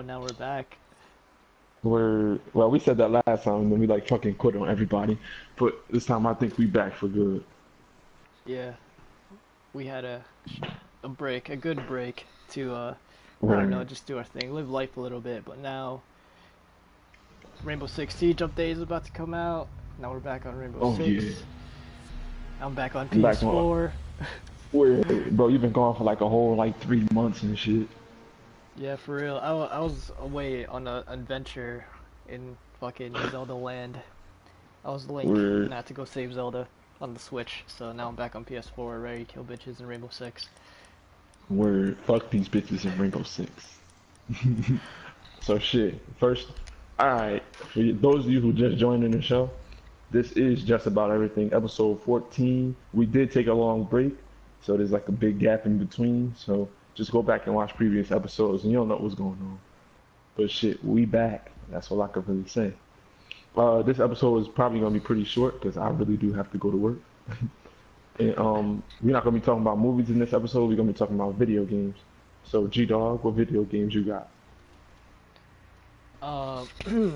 Now we're back. Well, we said that last time, and then we like fucking quit on everybody. But this time, I think we back for good. Yeah, we had a break, a good break to I don't know, Word. just do our thing, live life a little bit. But now Rainbow Six Siege update is about to come out. Now we're back on Rainbow Oh yeah, Six. I'm back on I'm back on. PS4. Bro, you've been gone for like a whole like 3 months and shit. Yeah, for real. I was away on an adventure in fucking Zelda land. I was Link, and Word, I had to go save Zelda on the Switch. So now I'm back on PS4, ready to kill bitches in Rainbow Six. word. Fuck these bitches in Rainbow Six. So shit. First, all right. For those of you who just joined in the show, this is just about everything. Episode 14. We did take a long break, so there's like a big gap in between. So just go back and watch previous episodes, and you'll know what's going on. But shit, we back. That's all I can really say. This episode is probably gonna be pretty short because I really do have to go to work. And we're not gonna be talking about movies in this episode. We're gonna be talking about video games. So G Dog, what video games you got? Um,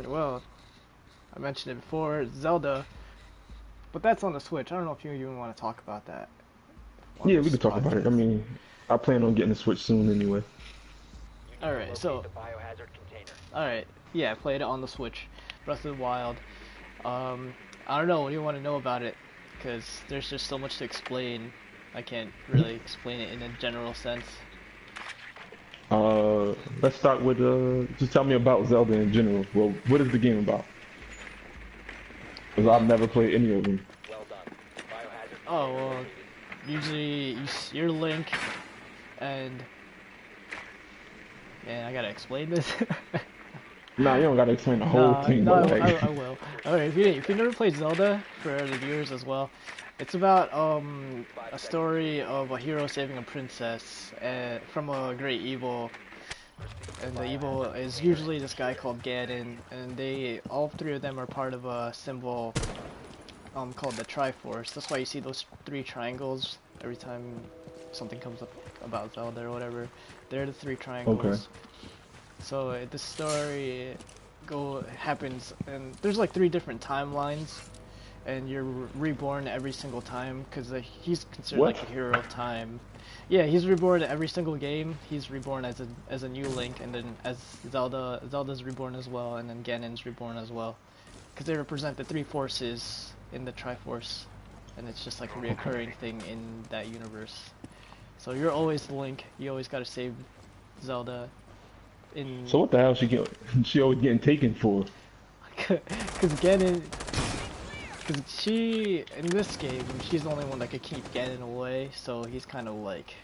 well, I mentioned it before, Zelda, but that's on the Switch. I don't know if you even want to talk about that on Yeah, we this could talk about it. I podcast. mean, I plan on getting the Switch soon anyway. All right, so all right, yeah, I played it on the Switch, Breath of the Wild. I don't know. What do you want to know about it? Because there's just so much to explain. I can't really explain it in a general sense. Let's start with just tell me about Zelda in general. Well, what is the game about? Because I've never played any of them. Oh well, usually you're Link, and man, I gotta explain this. Nah, you don't gotta explain the whole No, thing, no, but I like, will. Alright, if you never played Zelda, for the viewers as well, it's about a story of a hero saving a princess from a great evil, and the evil is usually this guy called Ganon, and they all three of them are part of a symbol called the Triforce. That's why you see those three triangles every time something comes up about Zelda or whatever. They're the three okay, triangles. So the story go happens, and there's like three different timelines, and you're reborn every single time because he's considered what? like the hero of time. Yeah, he's reborn every single game. He's reborn as a new Link, and then as Zelda's reborn as well, and then Ganon's reborn as well, because they represent the three forces in the Triforce, and it's just like a Okay. reoccurring thing in that universe. So you're always the Link. You always gotta save Zelda in So what the hell she get? She always getting taken for? because Ganon, because she in this game she's the only one that could keep Ganon away, so he's kind of like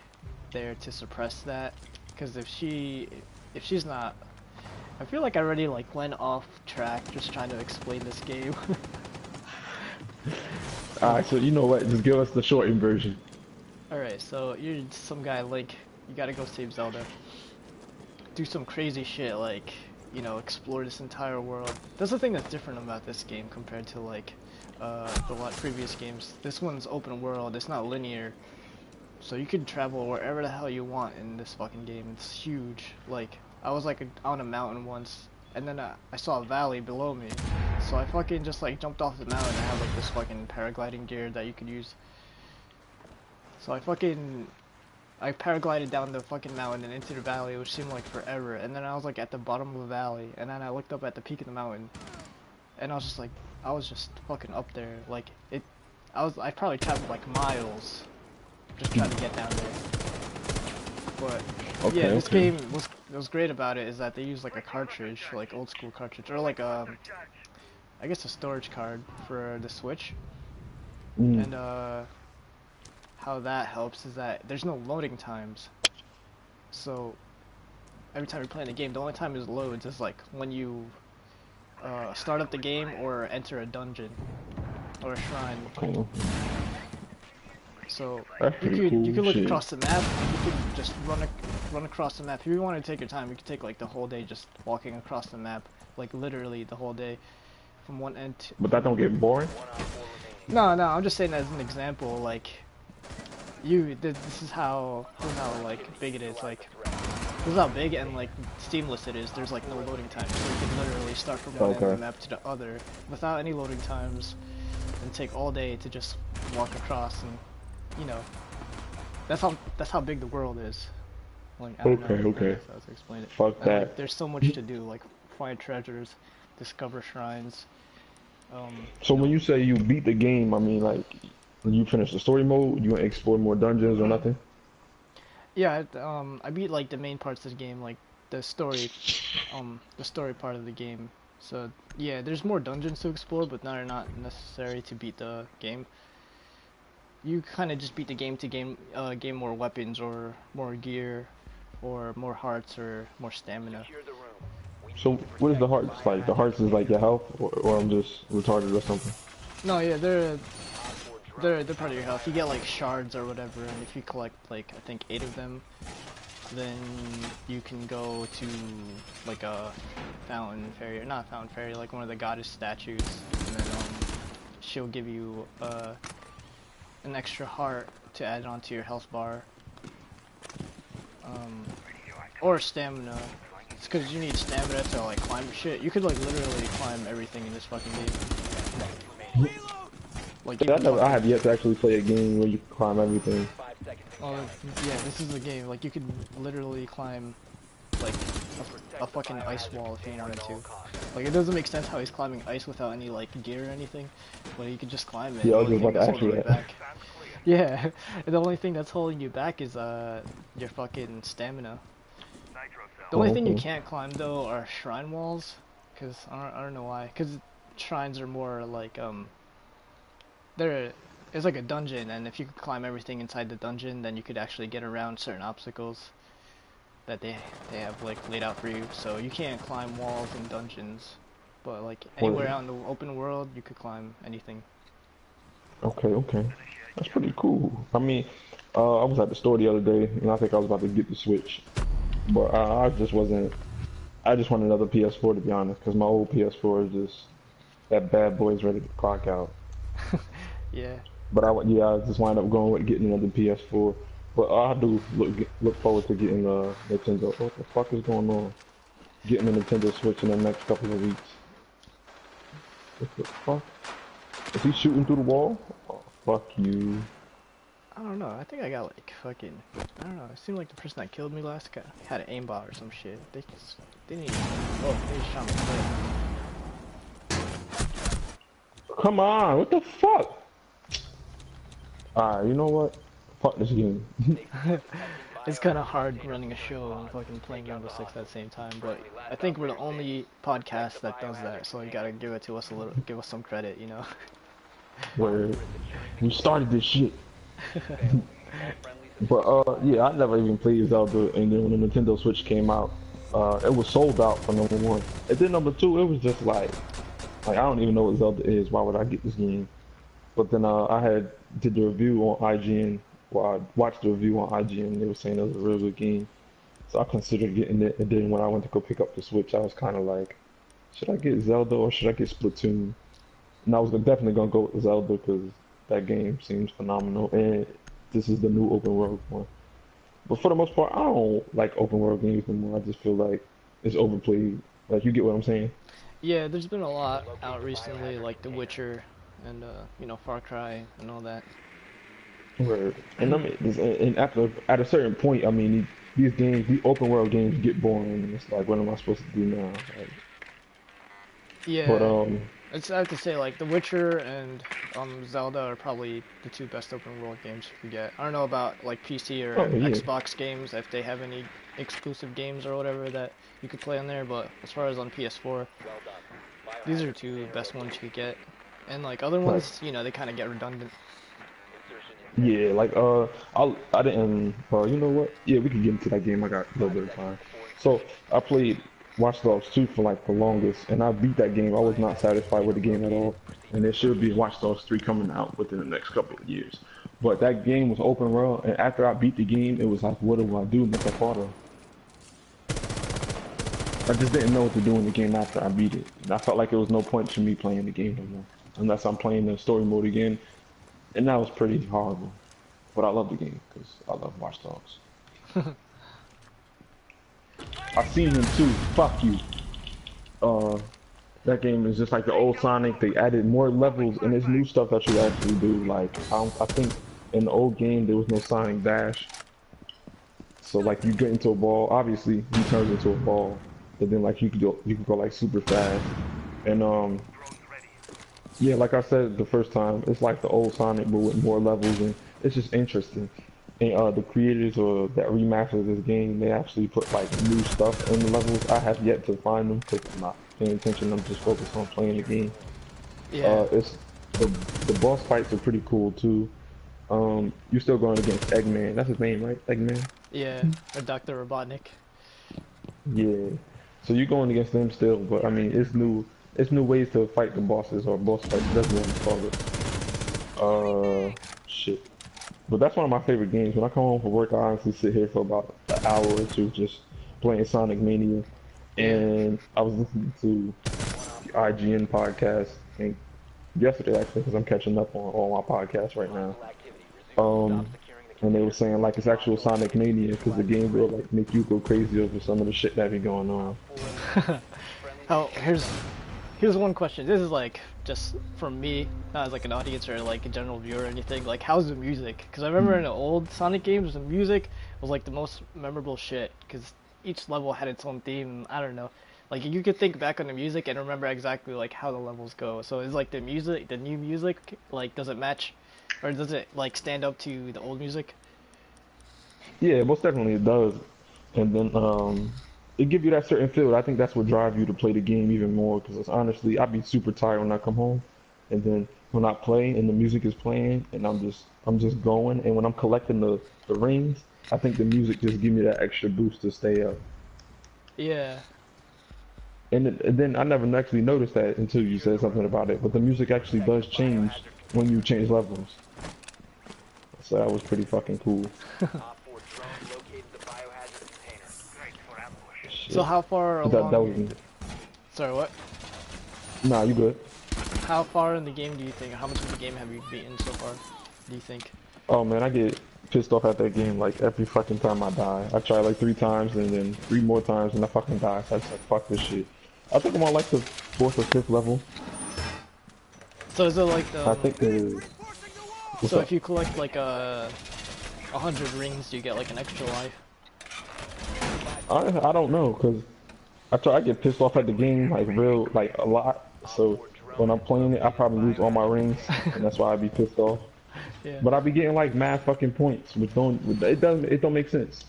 there to suppress that. Because if she's not, I feel like I already like went off track just trying to explain this game. All So, right, so you know what? Just give us the shortened version. all right, so you're some guy Link. You gotta go save Zelda. Do some crazy shit like explore this entire world. That's the thing that's different about this game compared to like the previous games. This one's open world. It's not linear, so you can travel wherever the hell you want in this fucking game. It's huge. Like I was like on a mountain once, and then I saw a valley below me, so I fucking just like jumped off the mountain. I have like this fucking paragliding gear that you could use. So I paraglided down the fucking mountain and into the valley, which seemed like forever. And then I was like at the bottom of the valley, and then I looked up at the peak of the mountain, and I was just fucking up there. Like I probably traveled like miles just trying to get down there. But yeah, Okay, this okay. game was great about it is that they use like a cartridge, like old school cartridge, or like I guess a storage card for the Switch, Mm. and how that helps is that there's no loading times. So every time you're playing the game, the only time it loads is like when you start up the game or enter a dungeon or a shrine. Okay, okay. So That's you pretty could you cool. could look Shit. across the map. You could just run across the map. If you want to take your time, you could take like the whole day just walking across the map, like literally the whole day from one end to, But that don't from. get boring. No, I'm just saying as an example. Like this is how like big it is. Like This is how big and like seamless it is. There's like no loading time, so you can literally start from one end of the Okay. map to the other without any loading times, and take all day to just walk across. And you know, that's how big the world is. Like I don't know Okay, okay. how to explain it. Fuck And like that. there's so much to do, like find treasures, discover shrines. So when you say you beat the game, I mean like when you finish the story mode, you want to explore more dungeons or nothing? Yeah, I beat like the main parts of the game, like the story, the story part of the game. So yeah, there's more dungeons to explore, but not necessary to beat the game. You kind of just beat the game to gain more weapons or more gear, or more hearts or more stamina. So what is the hearts like? The hearts is like your health, or I'm just retarded or something? No, yeah, they're part of your health. You get like shards or whatever, and if you collect like I think 8 of them, then you can go to like a fountain fairy, or not fountain fairy, like one of the goddess statues, and then she'll give you an extra heart to add onto your health bar, or stamina. It's because you need stamina to like climb shit. You could like literally climb everything in this fucking game. Like Yeah, even I fucking. have yet to actually play a game where you can climb everything. Oh yeah, this is the game. Like you could literally climb like a fucking ice wall if you wanted to. Like it doesn't make sense how he's climbing ice without any like gear or anything, but you could just climb it. Yeah, And I the was only just thing about that's to ask holding you you that. back, yeah, and the only thing that's holding you back is your fucking stamina. The only Oh, thing you okay. can't climb though are shrine walls, cause I don't know why. Cause shrines are more like they're it's like a dungeon, and if you could climb everything inside the dungeon, then you could actually get around certain obstacles that they have like laid out for you. So you can't climb walls in dungeons, but like anywhere Word. out in the open world, you could climb anything. Okay, okay. That's pretty cool. I mean, I was at the store the other day, and I think I was about to get the Switch, but I just wasn't. I just want another PS4 to be honest, because my old PS4 is just that bad boy is ready to clock out. Yeah, But yeah, I just wind up going with getting another PS4. But I do look forward to getting the Nintendo. What the fuck is going on? Getting the Nintendo Switch in the next couple of weeks. What the fuck? Is he shooting through the wall? Oh, fuck you. I don't know. I think I got like fucking. I don't know. It seemed like the person that killed me last guy had an aimbot or some shit. They need. Oh, they just shot me. Come on, what the fuck? Alright, you know what? Fuck this game. It's kind of hard running a show and fucking playing Rainbow Six at the same time, but I think we're the only podcast that does that, so you gotta give it to us a little, give us some credit, you know? Where we started this shit. But yeah, I never even played Zelda, and then when the Nintendo Switch came out, it was sold out for number one. And then number two, it was just like I don't even know what Zelda is. Why would I get this game? But then I had did the review on IGN. Well, I watched the review on IGN. They were saying it was a real good game, so I considered getting it. And then when I went to go pick up the Switch, I was kind of like, should I get Zelda or should I get Splatoon? And I was definitely gonna go with Zelda because that game seems phenomenal, and this is the new open world one. But for the most part, I don't like open world games anymore. I just feel like it's overplayed. Like you get what I'm saying? Yeah, there's been a lot out recently, like The Witcher and Far Cry and all that. Where and I mean, and after at a certain point, I mean, these games, the open world games get boring, and it's like, what am I supposed to do now? Like, but Yeah, it's I have to say like The Witcher and Zelda are probably the two best open world games you could get. I don't know about like PC or oh yeah, Xbox games if they have any exclusive games or whatever that you could play on there, but as far as on PS4, these are two best ones you could get. And like other like ones, they kind of get redundant. yeah, like I didn't you know what? Yeah, we can get into that game. I got a little bit of time. So I played Watch Dogs 2 for like the longest, and I beat that game. I was not satisfied with the game at all, and there should be Watch Dogs 3 coming out within the next couple of years. But that game was open world, and after I beat the game, it was like, what do I do, Mr. Potter? I just didn't know what to do in the game after I beat it. And I felt like there was no point to me playing the game no more, unless I'm playing the story mode again, and that was pretty horrible. But I love the game because I love Watch Dogs. I seen him too. Fuck you. Uh, that game is just like the old Sonic. They added more levels and there's new stuff that you actually do. Like I think in the old game there was no Sonic Dash. So like you get into a ball, obviously he turns into a ball, but then like you can go like super fast. And yeah, like I said the first time, it's like the old Sonic but with more levels and it's just interesting. And the creators or that remastered this game, they actually put like new stuff in the levels. I have yet to find them because I'm not paying attention. I'm just focused on playing the game. Yeah. It's the boss fights are pretty cool too. You're still going against Eggman. That's his name, right? Eggman. Yeah. Or Dr. Robotnik. Yeah. So you're going against them still, but I mean, it's new. It's new ways to fight the bosses or boss fights. That's what it's called. Shit. But that's one of my favorite games. When I come home from work, I honestly sit here for about an hour or two just playing Sonic Mania. And I was listening to the IGN podcast and yesterday actually, because I'm catching up on all my podcasts right now. And they were saying like it's actual Sonic Mania because the game will like make you go crazy over some of the shit that be going on. Oh, here's one question. This is like just from me, not as like an audience or like a general viewer or anything. Like, how's the music? Because I remember in the old Sonic games, the music was like the most memorable shit. Because each level had its own theme. I don't know. Like you could think back on the music and remember exactly like how the levels go. So is like the music, the new music, like does it match, or does it like stand up to the old music? Yeah, most definitely it does. And then it give you that certain feel. I think that's what drive you to play the game even more. Because honestly, I'd be super tired when I come home, and then when I play and the music is playing, and I'm just going. And when I'm collecting the rings, I think the music just give me that extra boost to stay up. Yeah. And then I never actually noticed that until you said something about it. But the music actually does change when you change levels. So that was pretty fucking cool. So how far along? That was... Sorry, what? Nah, you good. How far in the game do you think? How much of the game have you beaten so far? Do you think? Oh man, I get pissed off at that game like every fucking time I die. I try like 3 times and then 3 more times and I fucking die. So I just like fuck this shit. I think I'm on like the 4th or 5th level. So is it like the? I think it is. So if you collect like 100 rings, do you get like an extra life? I don't know, cause I get pissed off at the game like a lot. So when I'm playing it, I probably lose all my rings, and that's why I be pissed off. Yeah. But I be getting like mad fucking points, which it don't make sense.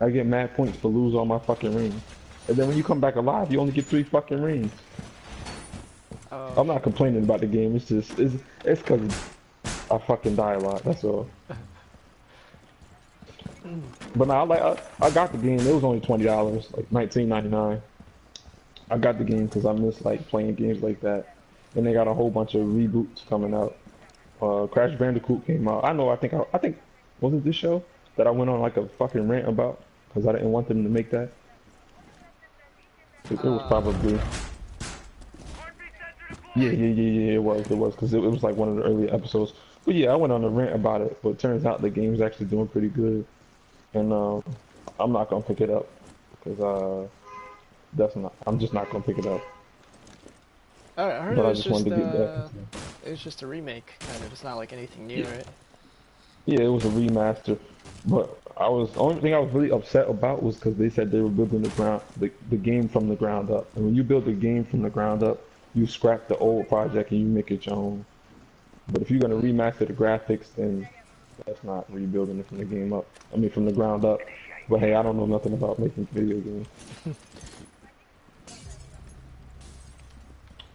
I get mad points to lose all my fucking rings, and then when you come back alive, you only get 3 fucking rings. I'm not complaining about the game. It's just it's cause I fucking die a lot. That's all. But now I got the game. It was only $20, like $19.99. I got the game because I miss like playing games like that. And they got a whole bunch of reboots coming out. Crash Bandicoot came out. I think wasn't this show that I went on like a fucking rant about because I didn't want them to make that. It was probably. Yeah. It was because it was like one of the early episodes. But yeah, I went on a rant about it. But it turns out the game's actually doing pretty good. And I'm not gonna pick it up because I'm just not gonna pick it up. I heard But it I was just just wanted to get that. it was just a remake, kind of. It's not like anything new, right? Yeah, it was a remaster. But the only thing I was really upset about was because they said they were building the game from the ground up. And when you build a game from the ground up, you scrap the old project and you make it your own. But if you're gonna remaster the graphics, then that's not rebuilding it from the game up. I mean, from the ground up. But hey, I don't know nothing about making video games.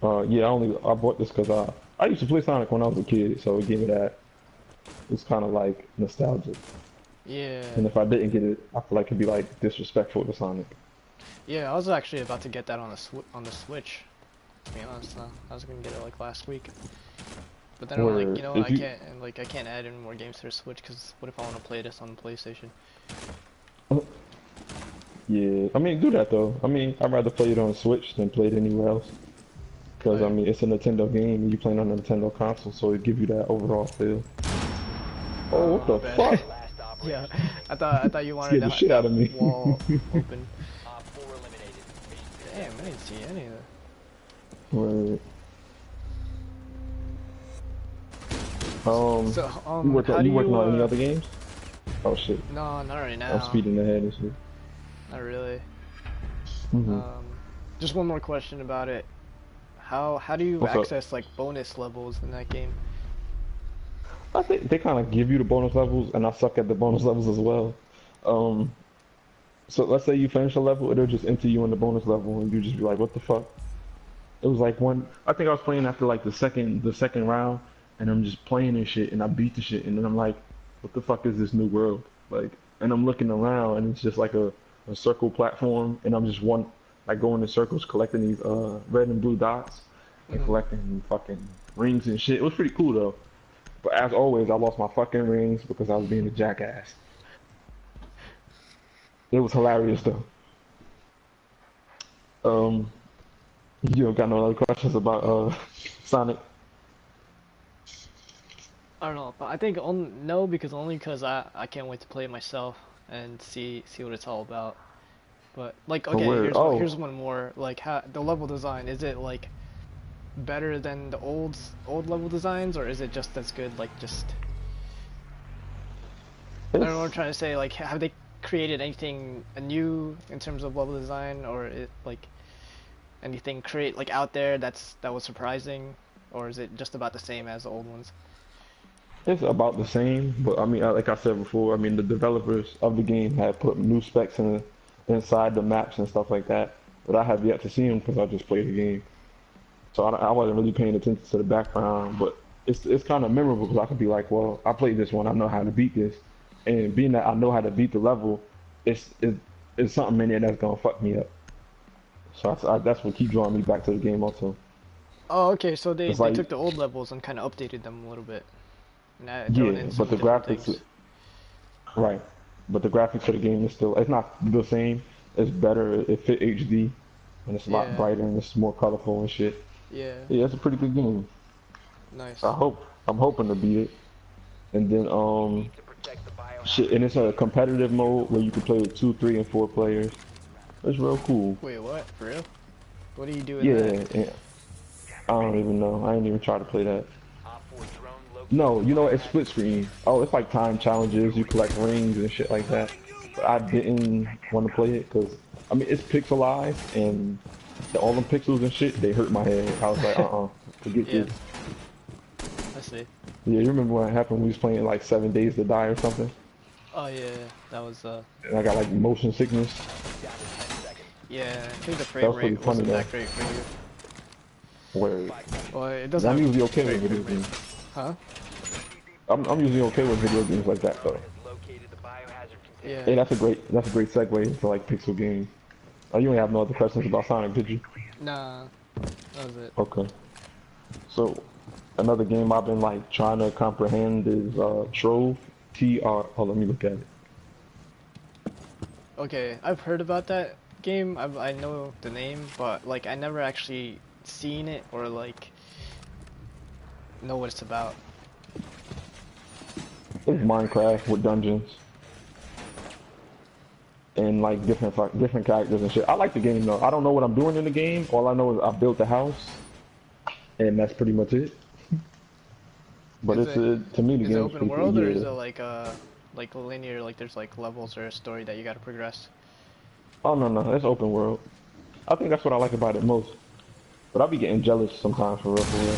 Yeah, I bought this because I used to play Sonic when I was a kid, so it gave me that. It's kind of like nostalgic. Yeah. And if I didn't get it, I feel like it'd be like disrespectful to Sonic. Yeah, I was actually about to get that on the Switch. To be honest, I was gonna get it like last week. But then I'm like, you know, I can't add any more games to the Switch because what if I want to play this on the PlayStation? Yeah, I mean, do that though. I mean, I'd rather play it on Switch than play it anywhere else. Because, I mean, it's a Nintendo game and you're playing on a Nintendo console, so it gives you that overall feel. Oh, what the fuck? Yeah, I thought you wanted Scared the shit out of me. wall open. I didn't see any of that. Right. So, how do You working you, on any other games? Oh shit. no, not right I'm now. speeding ahead and shit. Not really. Mhm. Just one more question about it. How do you What's up? access like bonus levels in that game? I think they kind of give you the bonus levels, and I suck at the bonus levels as well. Um, so let's say you finish a level, it'll just enter you in the bonus level, and you just be like, "What the fuck?" It was like one. I think I was playing after like the second round, and I'm just playing and shit, and I beat the shit, and then I'm like, "What the fuck is this new world?" Like, and I'm looking around, and it's just like a circle platform, and I'm just like going in circles collecting these red and blue dots, and Hmm. collecting fucking rings and shit. It was pretty cool though. But as always, I lost my fucking rings because I was being a jackass. It was hilarious though. Um, you don't got no other questions about Sonic? I don't know, but I think no, because only because I can't wait to play it myself and see what it's all about. But like, Or okay, where? Oh, here's one more. Like, how the level design, is it like better than the old level designs, or is it just as good? Like, just I don't know what I'm it's trying to say. Like, have they created anything new in terms of level design, or it like anything create like out there that was surprising, or is it just about the same as the old ones? it's about the same, but I mean, like I said before, I mean the developers of the game had put new specs inside the maps and stuff like that, but I have yet to see them because I just played the game. So I wasn't really paying attention to the background, but it's kind of memorable because I could be like, well, I played this one, I know how to beat this, and being that I know how to beat the level, it's something in there that's gonna fuck me up. So that's what keep drawing me back to the game also. Oh, okay, so It's they like, took the old levels and kind of updated them a little bit, and thrown yeah, in but some the different graphics, things. right? But the graphics for the game is still, it's not the same. It's better. It fit HD, and it's a lot Yeah, brighter and it's more colorful and shit. yeah, Yeah, it's a pretty good game. nice. I'm hoping to beat it. And then shit, and it's a competitive mode where you can play with two, three, and four players. It's real cool. Wait, what? For real? What do you do in that? Yeah, yeah. I don't even know. I ain't even try to play that. No, you know it's split screen. Oh, it's like time challenges. You collect rings and shit like that. But I didn't want to play it because I mean it's pixelized and all them pixels and shit they hurt my head. I was like, forget Yeah, this. I see. Yeah, you remember what happened when we was playing like 7 Days to Die or something? Oh yeah, that was And I got like motion sickness. yeah. I think the That frame was pretty rate funny wasn't though. that great for you. Word. Well, it 'Cause doesn't I'm have usually okay with great video frame rate. games. Huh? I'm usually okay with video games like that though. Yeah. Hey, that's a great segue into like pixel games. Oh, you ain't have no other questions about Sonic, did you? Nah, that was it. Okay. So another game I've been like trying to comprehend is Trove. TR. Oh, let me look at it. Okay, I've heard about that game. I know the name, but like I never actually seen it or like know what it's about. It's Minecraft with dungeons and like different characters and shit. I like the game though. I don't know what I'm doing in the game. All I know is I built the house, and that's pretty much it. But Is it's it to me the is it game's open pretty cool. world or is Yeah. it like linear? Like there's like levels or a story that you gotta progress? Oh no no, it's open world. I think that's what I like about it most. But I be getting jealous sometimes for real.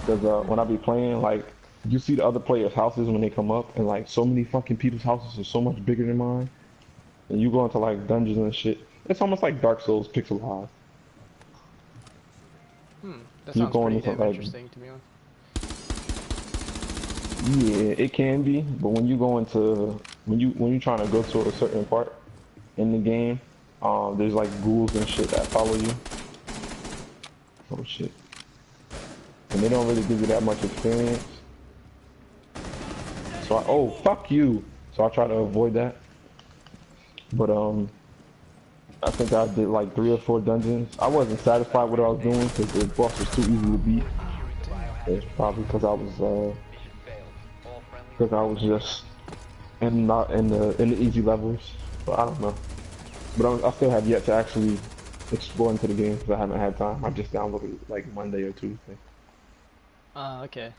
Because when I be playing, like you see the other players' houses when they come up, and like so many fucking people's houses are so much bigger than mine. And you go into like dungeons and shit. It's almost like Dark Souls pixelized. That You sounds go pretty into damn like interesting to be honest. yeah, it can be, but when you go into when you trying to go to a certain part in the game, there's like ghouls and shit that follow you. Oh shit. And they don't really give you that much experience. So oh fuck you. So I try to avoid that. But I think I did like 3 or 4 dungeons. I wasn't satisfied with what I was doing because the boss was too easy to beat. Damn. It's probably because I was just not in the easy levels. But I don't know. But I still have yet to actually explore into the game because I haven't had time. I just downloaded it like Monday or Tuesday. Okay.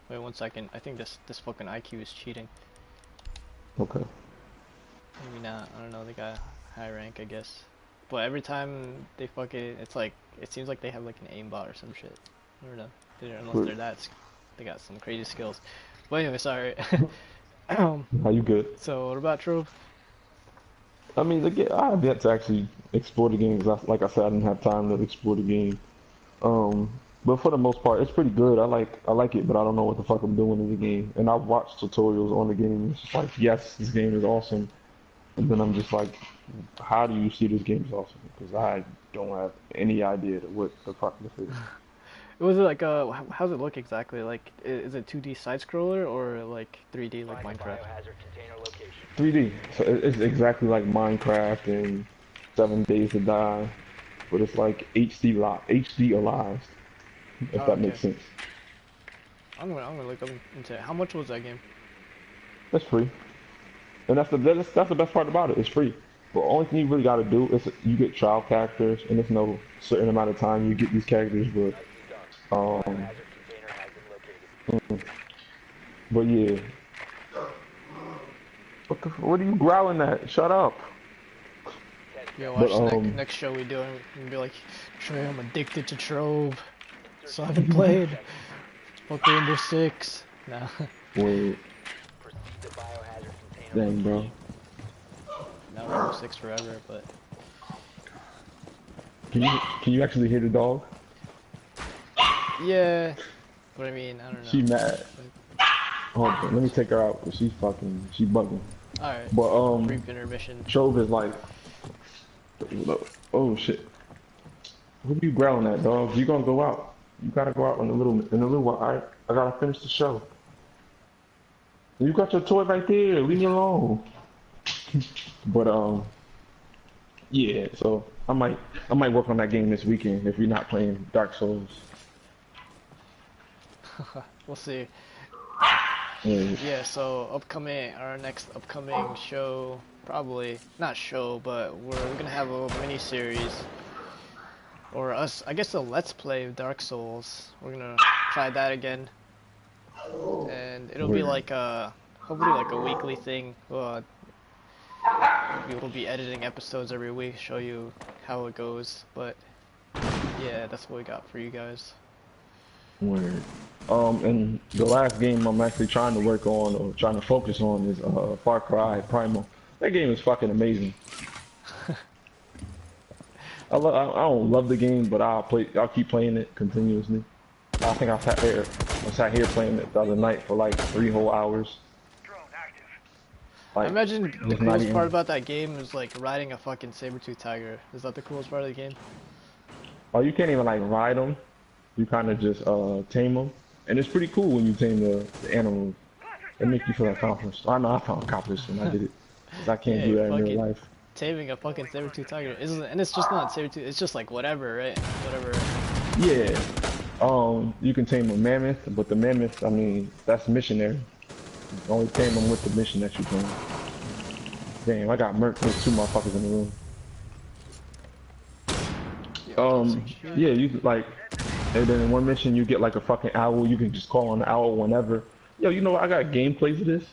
Wait 1 second. I think this fucking IQ is cheating. Okay. Maybe not. I don't know. They got high rank, I guess. But every time they fuck it, it's like it seems like they have like an aimbot or some shit. I don't know. Unless they're they got some crazy skills. But anyway, sorry. How you good? So what about Trove? I mean, I have yet to actually explore the game because, like I said, I didn't have time to explore the game. Um, but for the most part, it's pretty good. I like it, but I don't know what the fuck I'm doing in the game. And I've watched tutorials on the game. It's just like, yes, this game is awesome. And then I'm just like, how do you see this game is awesome? Because I don't have any idea what the fuck this is. Was it like how's it look exactly? Like is it 2D side scroller or like 3D like Minecraft? 3D. So it's exactly like Minecraft and 7 Days to Die, but it's like HDalized, if Oh, that okay. makes sense. I'm gonna look up into it. How much was that game? That's free. And that's the best part about it. It's free. But only thing you really got to do is you get trial characters, and there's no certain amount of time you get these characters. Mm, but yeah. What are you growling at? Shut up. Yeah, But watch the next show we do, and we can be like, Trey, I'm addicted to Trove, so I haven't played. Fuck Rainbow Six. Nah. wait, dang, bro. Not Rainbow Six forever, but Can you actually hear the dog? yeah. But I mean, I don't know. She mad. Like, Hold on, let me take her out because she bugging. all right. But Brief intermission. Trove is like, oh shit. What are you growling at, dog? You gonna go out? You gotta go out in a little while. Alright, I gotta finish the show. You got your toy right there. Leave me alone. But yeah. So I might work on that game this weekend if you're not playing Dark Souls. We'll see. Yeah. Yeah, so our next upcoming show, probably, not show, but we're gonna have a mini series, or I guess a let's play of Dark Souls. We're gonna try that again, and it'll be like hopefully like a weekly thing. We'll be editing episodes every week, show you how it goes, but yeah, that's what we got for you guys. Word. And the last game I'm actually trying to work on or trying to focus on is Far Cry Primal. That game is fucking amazing. I don't love the game, but I'll keep playing it continuously. I think I sat here playing it the other night for like 3 whole hours. I Like, imagine the just not coolest even- part about that game is like riding a fucking saber-tooth tiger. Is that the coolest part of the game? Oh, you can't even like ride them. You kind of just tame them, and it's pretty cool when you tame the animals. It makes you feel accomplished. I know I felt accomplished when I did it, 'cause I can't do that in real fucking life. taming a fucking saber-tooth tiger. And it's just not saber-tooth, it's just like whatever, right? Whatever. Yeah. You can tame a mammoth, but the mammoth, I mean, that's missionary. You only tame them with the mission that you can. Damn, I got murked with 2 motherfuckers in the room. Yeah, you like, and then in one mission you get like a fucking owl. You can just call on the owl whenever. Yo, you know what? I got gameplays of this.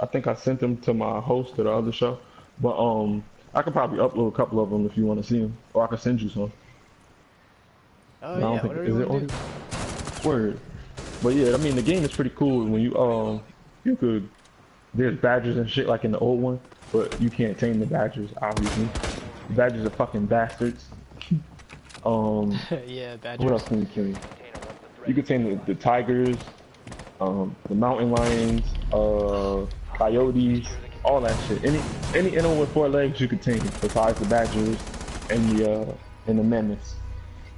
I think I sent them to my host of the other show, but I could probably upload a couple of them if you want to see them, or I could send you some. Oh I don't yeah, think whatever is you it want to audio? do. Word. But yeah, I mean the game is pretty cool when you could there's badgers and shit like in the old one, but you can't tame the badgers obviously. The badgers are fucking bastards. Yeah, What else badgers. can you tame? You can tame the tigers, the mountain lions, coyotes, all that shit. Any animal with 4 legs you can tame besides the badgers and the mammoths.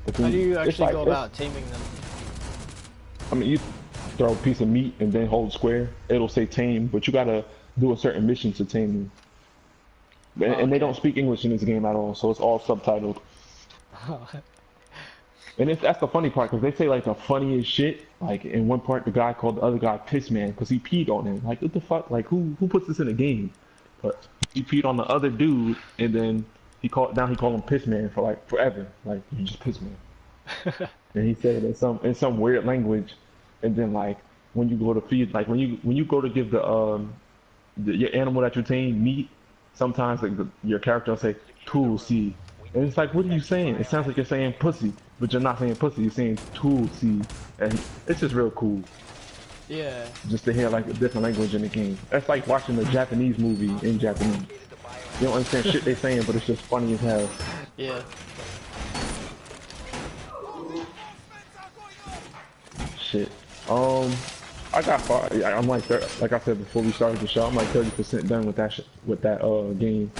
But How do you it's actually like- go it's- about taming them? I mean, you throw a piece of meat and then hold square. It'll say tame, but you gotta do a certain mission to tame them. And they Okay. don't speak English in this game at all, so it's all subtitled. And that's the funny part, because they say like the funniest shit. Like in one part, the guy called the other guy Piss Man because he peed on him. Like what the fuck? Like who puts this in a game? But he peed on the other dude, and then he called him Piss Man for like forever. Like you just Piss Man. And he said it in some weird language, and then like when you go to feed, like when you go to give your animal that you tame meat, sometimes like your character will say tool seed, and it's like what are you saying? It sounds like you're saying pussy, but you're not saying pussy. You're saying tool seed, and it's just real cool. Yeah. Just to hear like a different language in the game. That's like watching a Japanese movie in Japanese. You don't understand shit they saying, but it's just funny as hell. Yeah. Shit. I got far. I'm like, like I said before we started the show, I'm like 30% done with that game.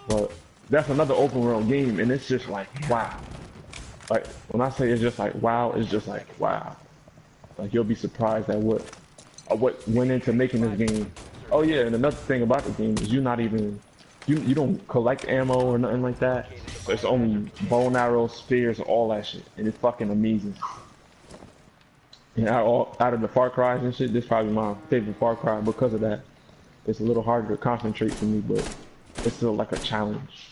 But that's another open world game, and it's just like wow. Like when I say it's just like wow, it's just like wow. Like you'll be surprised at what went into making this game. Oh yeah, and another thing about the game is you're not even you don't collect ammo or nothing like that. It's only bow and arrows, spears, all that shit, and it's fucking amazing. And out of the Far Cries and shit, this is probably my favorite Far Cry because of that. It's a little harder to concentrate for me, but it's still like a challenge.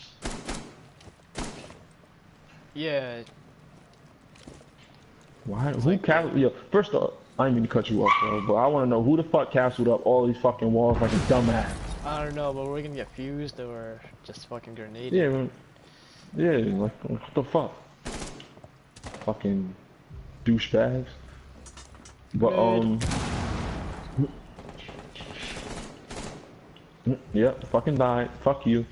Yeah. Why? It's Who like, castled? Yo, first off, I didn't mean to cut you off, bro, but I want to know who the fuck castled up all these fucking walls like a dumbass. I don't know, but we're gonna get fused or just fucking grenaded. Yeah, man. Yeah, like what the fuck? Fucking douchebags. But yep, fucking died. Fuck you.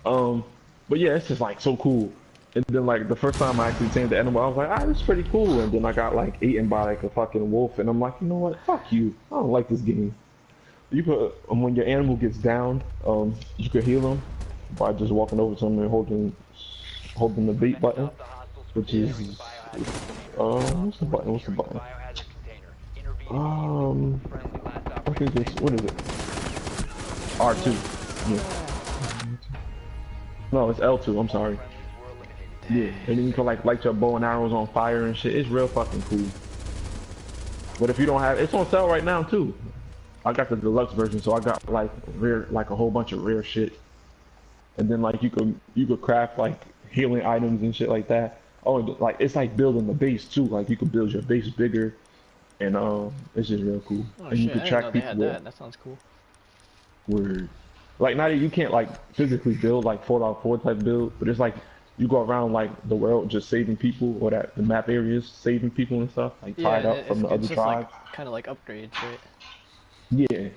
But yeah, it's just like so cool. And then like the first time I actually tamed the animal, I was like, ah, this is pretty cool. And then I got like eaten by like a fucking wolf, and I'm like, you know what? Fuck you. I don't like this game. You could when your animal gets down, you could heal him by just walking over to him and holding the beat button, which is what's the button? What's the button? What is this? What is it? R2. Yeah. No, it's L2. I'm sorry. Yeah, and then you can like light your bow and arrows on fire and shit. It's real fucking cool. But if you don't have, it's on sale right now too. I got the deluxe version, so I got like like a whole bunch of rare shit. And then like you could craft like healing items and shit like that. Oh, like it's like building the base too. Like you could build your base bigger, and it's just real cool. Oh and shit, you could I didn't track know they people. had that. That sounds cool. Word. Like not you can't like physically build like 4x4 type build, but it's like you go around like the world just saving people, or the map areas saving people and stuff, like tied up from the other tribes. Like, kind of like upgrades, right? Yeah,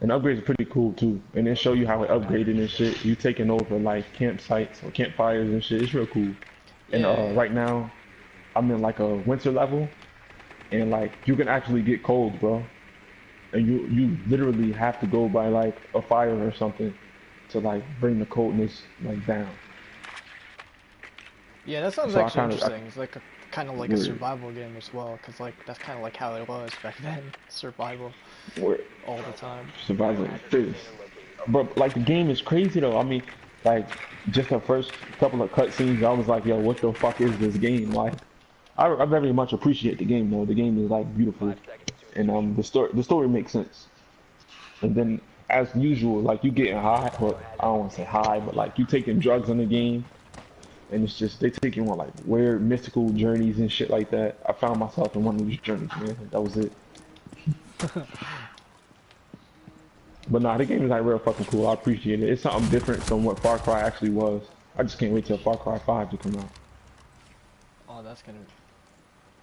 and upgrades are pretty cool too, and they show you how it upgraded and shit. You taking over like campsites or campfires and shit. It's real cool. And Yeah. right now, I'm in like a winter level, and like you can actually get cold, bro. And you literally have to go by like a fire or something to like bring the coldness like down. Yeah, that sounds So actually interesting. It's like kind of like a word, survival game as well, cause like that's kind of like how it was back then, survival word, all the time. survival like this. But like the game is crazy though. I mean, like just the first couple of cutscenes, I was like, yo, what the fuck is this game? Like, I very much appreciate the game though. The game is like beautiful, and the story makes sense. And then as usual, like you getting high, or I don't want to say high, but like you taking drugs in the game, and it's just they take you on like weird mystical journeys and shit like that. I found myself in one of these journeys, man. That was it. But nah, the game is like real fucking cool. I appreciate it. It's something different from what Far Cry actually was. I just can't wait till Far Cry 5 to come out. Oh, that's gonna.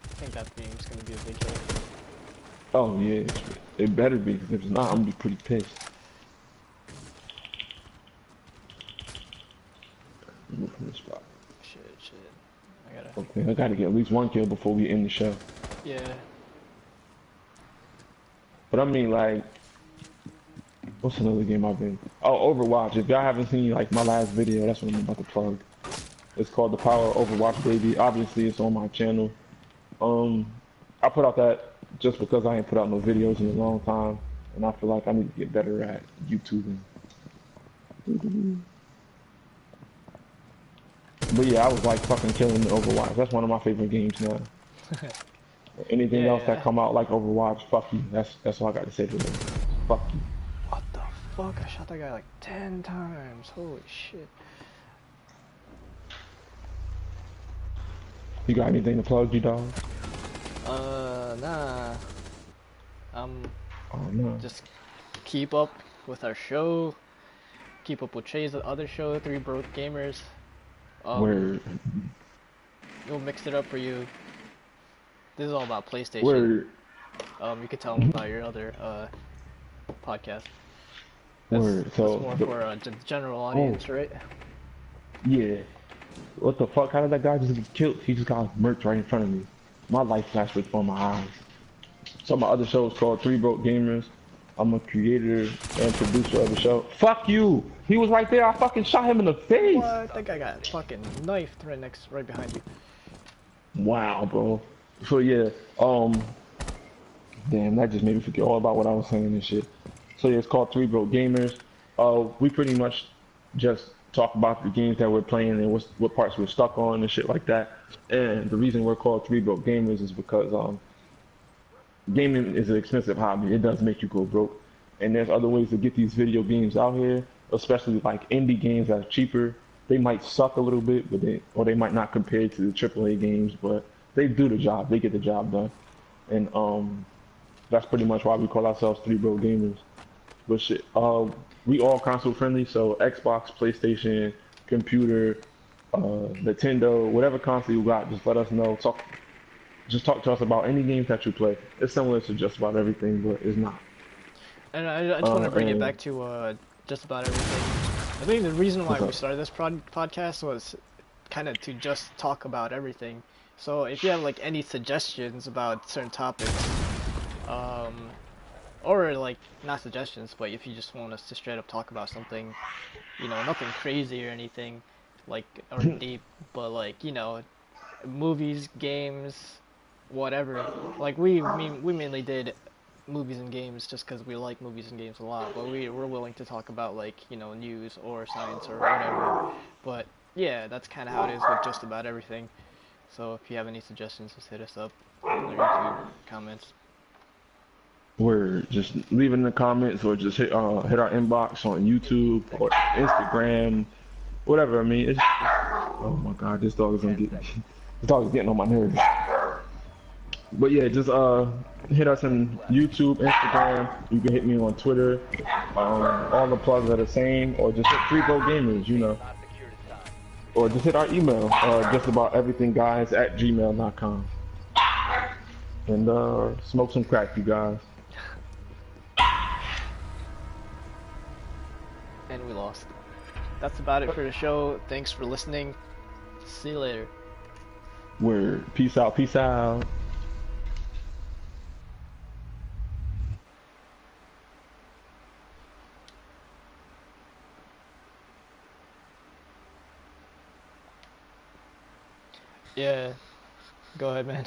I think that game's gonna be a big hit. Oh yeah, it better be, because if it's not, I'm gonna be pretty pissed. Move from this spot. Shit. I gotta. Okay, I gotta get at least one kill before we end the show. Yeah. But I mean, like, what's another game I've been? Oh, Overwatch. If y'all haven't seen like my last video, that's what I'm about to plug. It's called The Power of Overwatch, baby. Obviously, it's on my channel. I put out that just because I ain't put out no videos in a long time, and I feel like I need to get better at YouTubing. But yeah, I was like fucking killing the Overwatch. That's one of my favorite games now. Anything else that come out like Overwatch, fuck you. That's all I got to say to them. Fuck you. What the fuck? I shot that guy like 10 times. Holy shit. You got anything to plug, you dog? Nah. Oh no. Just keep up with our show. Keep up with Trey's other show, Three Broke Gamers. Um, Word. we'll mix it up for you. This is all about PlayStation. Word. You could tell them about your other podcast. Word. That's So more the, for a general oh audience, right? yeah. What the fuck? How did that guy just get killed? He just got murked right in front of me. My life flashed before my eyes. So my other show is called Three Broke Gamers. I'm a creator and producer of the show. Fuck you! He was right there. I fucking shot him in the face. What? That guy got fucking knifed right behind you. Wow, bro. So yeah, damn, that just made me forget all about what I was saying and shit. So yeah, it's called Three Broke Gamers. We pretty much just talk about the games that we're playing and what parts we're stuck on and shit like that. And the reason we're called Three Broke Gamers is because gaming is an expensive hobby. It does make you go broke. And there's other ways to get these video games out here, especially like indie games that are cheaper. They might suck a little bit, or they might not compare to the AAA games, but they do the job. They get the job done. And that's pretty much why we call ourselves Three Bro Gamers. But shit, we all console friendly, so Xbox, PlayStation, computer, Nintendo, whatever console you got, just let us know. Just talk to us about any games that you play. It's similar to just about everything, but it's not. And I just want to bring it And back to just about everything. I think the reason why what's we up? started this podcast was kind of to just talk about everything. So if you have like any suggestions about certain topics, um, or like not suggestions, but if you just want us to straight up talk about something, nothing crazy or anything, like or deep, but like movies, games, whatever. Like we mainly did movies and games just because we like movies and games a lot, but we're willing to talk about like news or science or whatever. But yeah, that's kind of how it is with just about everything. So if you have any suggestions, just hit us up in the YouTube comments. We're just leave it in the comments or just hit our inbox on YouTube or Instagram, whatever. I mean, oh my god, this dog is gonna get this dog is getting on my nerves. But yeah, just hit us on YouTube, Instagram. You can hit me on Twitter. All the plugs are the same, or just hit Three Go Gamers, or just hit our email, just about everything guys at gmail.com. And smoke some crack, you guys. And we lost. That's about it for the show. Thanks for listening. See you later. Word. Peace out. Peace out. Yeah, go ahead, man.